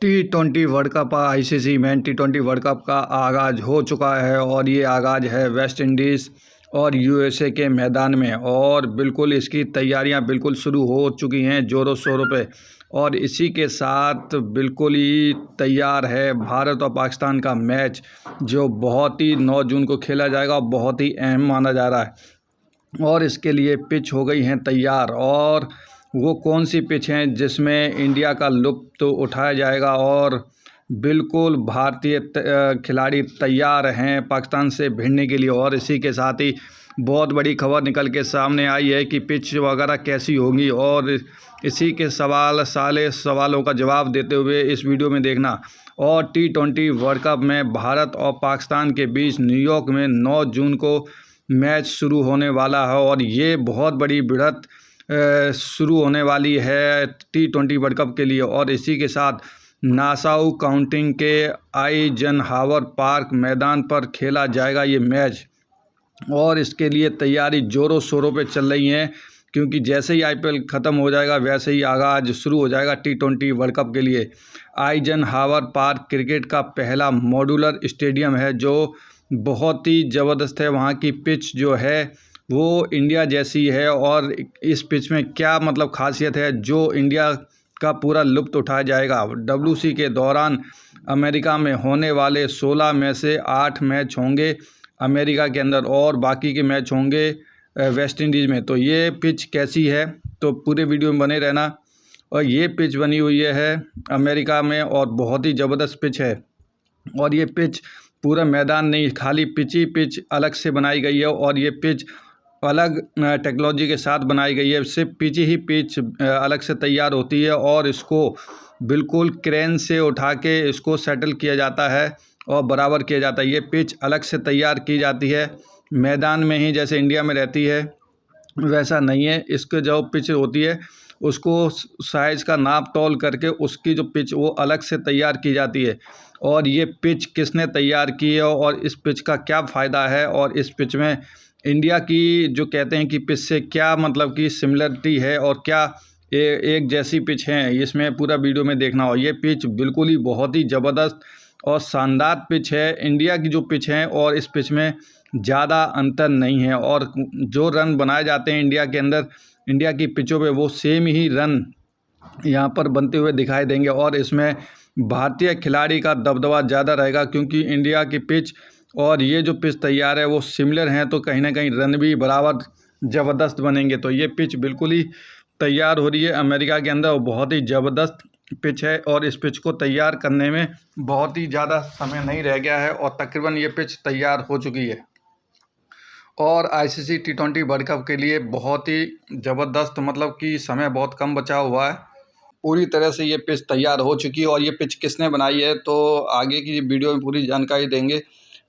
T20 world cup ICC man T20 world cup का आगाज़ हो चुका है और ये आगाज़ है वेस्ट इंडीज़ और यूएसए के मैदान में। और बिल्कुल इसकी तैयारियां बिल्कुल शुरू हो चुकी हैं ज़ोरों शोरों पे। और इसी के साथ बिल्कुल ही तैयार है भारत और पाकिस्तान का मैच, जो बहुत ही 9 जून को खेला जाएगा और बहुत ही अहम माना जा रहा है। और इसके लिए पिच हो गई हैं तैयार, और वो कौन सी पिच हैं जिसमें इंडिया का लुत्फ़ तो उठाया जाएगा। और बिल्कुल भारतीय खिलाड़ी तैयार हैं पाकिस्तान से भिड़ने के लिए। और इसी के साथ ही बहुत बड़ी खबर निकल के सामने आई है कि पिच वगैरह कैसी होगी, और इसी के सारे सवालों का जवाब देते हुए इस वीडियो में देखना। और T20 वर्ल्ड कप में भारत और पाकिस्तान के बीच न्यूयॉर्क में 9 जून को मैच शुरू होने वाला है, और ये बहुत बड़ी भिड़ंत शुरू होने वाली है T20 वर्ल्ड कप के लिए। और इसी के साथ नासाउ काउंटी के आइजनहावर पार्क मैदान पर खेला जाएगा ये मैच। और इसके लिए तैयारी ज़ोरों शोरों पे चल रही हैं, क्योंकि जैसे ही आईपीएल ख़त्म हो जाएगा वैसे ही आगाज़ शुरू हो जाएगा T20 वर्ल्ड कप के लिए। आइजनहावर पार्क क्रिकेट का पहला मॉड्यूलर स्टेडियम है जो बहुत ही ज़बरदस्त है। वहाँ की पिच जो है वो इंडिया जैसी है, और इस पिच में क्या मतलब खासियत है जो इंडिया का पूरा लुत्फ़ उठाया जाएगा। WC के दौरान अमेरिका में होने वाले 16 में से 8 मैच होंगे अमेरिका के अंदर, और बाकी के मैच होंगे वेस्ट इंडीज़ में। तो ये पिच कैसी है, तो पूरे वीडियो में बने रहना। और ये पिच बनी हुई है अमेरिका में, और बहुत ही ज़बरदस्त पिच है। और ये पिच पूरा मैदान नहीं, खाली पिच अलग से बनाई गई है, और ये पिच अलग टेक्नोलॉजी के साथ बनाई गई है। सिर्फ पिच अलग से तैयार होती है, और इसको बिल्कुल क्रेन से उठा के इसको सेटल किया जाता है और बराबर किया जाता है। ये पिच अलग से तैयार की जाती है मैदान में ही, जैसे इंडिया में रहती है वैसा नहीं है। इसके जो पिच होती है उसको साइज़ का नाप तोल करके उसकी जो पिच वो अलग से तैयार की जाती है। और ये पिच किसने तैयार की है, और इस पिच का क्या फ़ायदा है, और इस पिच में इंडिया की जो कहते हैं कि पिच से क्या मतलब कि सिमिलरिटी है, और क्या एक जैसी पिच है, इसमें पूरा वीडियो में देखना हो। ये पिच बिल्कुल ही बहुत ही ज़बरदस्त और शानदार पिच है इंडिया की जो पिच है, और इस पिच में ज़्यादा अंतर नहीं है। और जो रन बनाए जाते हैं इंडिया के अंदर इंडिया की पिचों पे, वो सेम ही रन यहाँ पर बनते हुए दिखाई देंगे। और इसमें भारतीय खिलाड़ी का दबदबा ज़्यादा रहेगा, क्योंकि इंडिया की पिच और ये जो पिच तैयार है वो सिमिलर हैं, तो कहीं ना कहीं रन भी बराबर ज़बरदस्त बनेंगे। तो ये पिच बिल्कुल ही तैयार हो रही है अमेरिका के अंदर, और बहुत ही ज़बरदस्त पिच है। और इस पिच को तैयार करने में बहुत ही ज़्यादा समय नहीं रह गया है, और तकरीबन ये पिच तैयार हो चुकी है। और आईसीसी T20 वर्ल्ड कप के लिए बहुत ही ज़बरदस्त मतलब कि समय बहुत कम बचा हुआ है। पूरी तरह से ये पिच तैयार हो चुकी है। और ये पिच किसने बनाई है, तो आगे की वीडियो में पूरी जानकारी देंगे।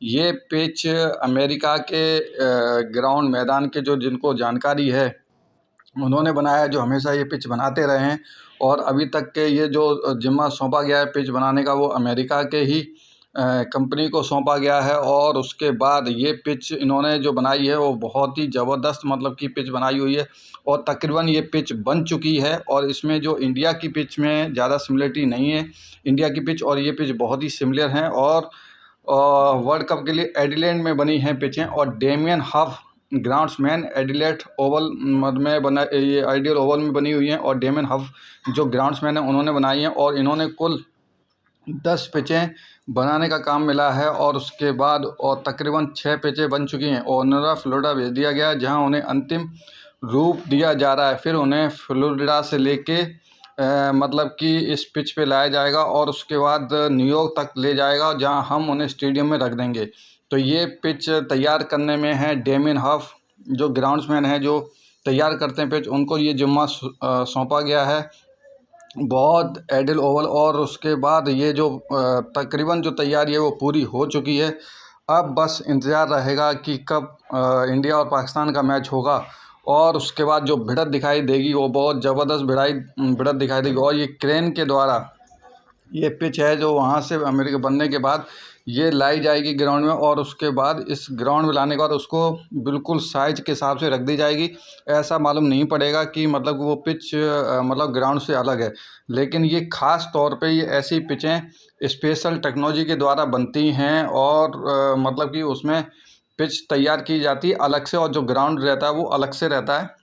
ये पिच अमेरिका के ग्राउंड मैदान के जो जिनको जानकारी है उन्होंने बनाया है, जो हमेशा ये पिच बनाते रहे हैं। और अभी तक के ये जो जिम्मा सौंपा गया है पिच बनाने का, वो अमेरिका के ही कंपनी को सौंपा गया है। और उसके बाद ये पिच इन्होंने जो बनाई है वो बहुत ही ज़बरदस्त मतलब कि पिच बनाई हुई है, और तकरीबन ये पिच बन चुकी है। और इसमें जो इंडिया की पिच में ज़्यादा सिमिलरिटी नहीं है, इंडिया की पिच और ये पिच बहुत ही सिमिलर हैं। और वर्ल्ड कप के लिए एडिलेड में बनी हैं पिचें, और डेमियन हफ ग्राउंड्समैन एडिलेड ओवल में बना, ये आइडियल ओवल में बनी हुई हैं। और डेमियन हफ जो ग्राउंड्समैन हैं उन्होंने बनाई हैं, और इन्होंने कुल 10 पिचें बनाने का काम मिला है। और उसके बाद और तकरीबन 6 पिचें बन चुकी हैं, और उन्हें फ्लोरिडा भेज दिया गया है, जहां उन्हें अंतिम रूप दिया जा रहा है। फिर उन्हें फ्लोरिडा से लेके मतलब कि इस पिच पे लाया जाएगा, और उसके बाद न्यूयॉर्क तक ले जाएगा, जहां हम उन्हें स्टेडियम में रख देंगे। तो ये पिच तैयार करने में है डेमियन हफ जो ग्राउंड्समैन है जो तैयार करते हैं पिच, उनको ये जिम्मा सौंपा गया है। बहुत आइडियल ओवल, और उसके बाद ये जो तकरीबन जो तैयारी है वो पूरी हो चुकी है। अब बस इंतज़ार रहेगा कि कब इंडिया और पाकिस्तान का मैच होगा, और उसके बाद जो भिड़ंत दिखाई देगी वो बहुत ज़बरदस्त भिड़ंत दिखाई देगी। और ये क्रेन के द्वारा ये पिच है जो वहाँ से अमेरिका बनने के बाद ये लाई जाएगी ग्राउंड में, और उसके बाद इस ग्राउंड में लाने के बाद उसको बिल्कुल साइज के हिसाब से रख दी जाएगी। ऐसा मालूम नहीं पड़ेगा कि मतलब वो पिच मतलब ग्राउंड से अलग है, लेकिन ये ख़ास तौर पे ये ऐसी पिचें स्पेशल टेक्नोलॉजी के द्वारा बनती हैं, और मतलब कि उसमें पिच तैयार की जाती है अलग से, और जो ग्राउंड रहता है वो अलग से रहता है।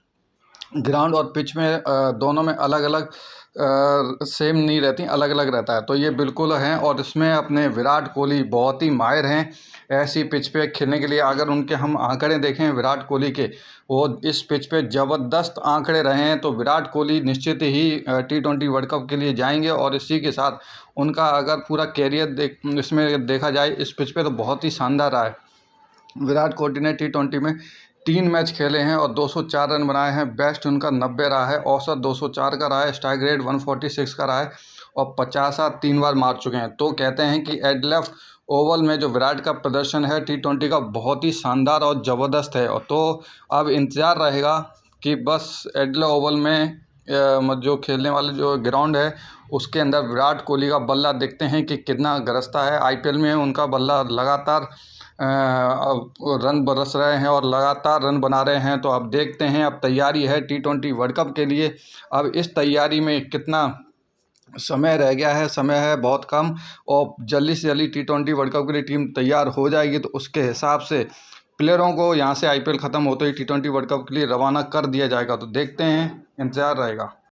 ग्राउंड और पिच में दोनों में अलग अलग सेम नहीं रहती, अलग अलग रहता है। तो ये बिल्कुल हैं, और इसमें अपने विराट कोहली बहुत ही माहिर हैं ऐसी पिच पे खेलने के लिए। अगर उनके हम आंकड़े देखें विराट कोहली के, वो इस पिच पे ज़बरदस्त आंकड़े रहे हैं, तो विराट कोहली निश्चित ही T20 वर्ल्ड कप के लिए जाएंगे। और इसी के साथ उनका अगर पूरा कैरियर इसमें देखा जाए इस पिच पे, तो बहुत ही शानदार रहा है। विराट कोहली ने T20 में 3 मैच खेले हैं और 204 रन बनाए हैं। बेस्ट उनका 90 रहा है, औसत 204 का रहा है, स्ट्राइक रेट 146 का रहा है, और 50 3 बार मार चुके हैं। तो कहते हैं कि एडलेफ ओवल में जो विराट का प्रदर्शन है T20 का, बहुत ही शानदार और ज़बरदस्त है। और तो अब इंतज़ार रहेगा कि बस एडलेफ ओवल में जो खेलने वाले जो ग्राउंड है उसके अंदर विराट कोहली का बल्ला देखते हैं कि कितना गरजता है। IPL में उनका बल्ला लगातार रन बरस रहे हैं और लगातार रन बना रहे हैं। तो अब देखते हैं, अब तैयारी है T20 वर्ल्ड कप के लिए। अब इस तैयारी में कितना समय रह गया है, समय है बहुत कम, और जल्दी से जल्दी T20 वर्ल्ड कप के लिए टीम तैयार हो जाएगी, तो उसके हिसाब से प्लेयरों को यहाँ से IPL ख़त्म होते ही T20 वर्ल्ड कप के लिए रवाना कर दिया जाएगा। तो देखते हैं, इंतज़ार रहेगा।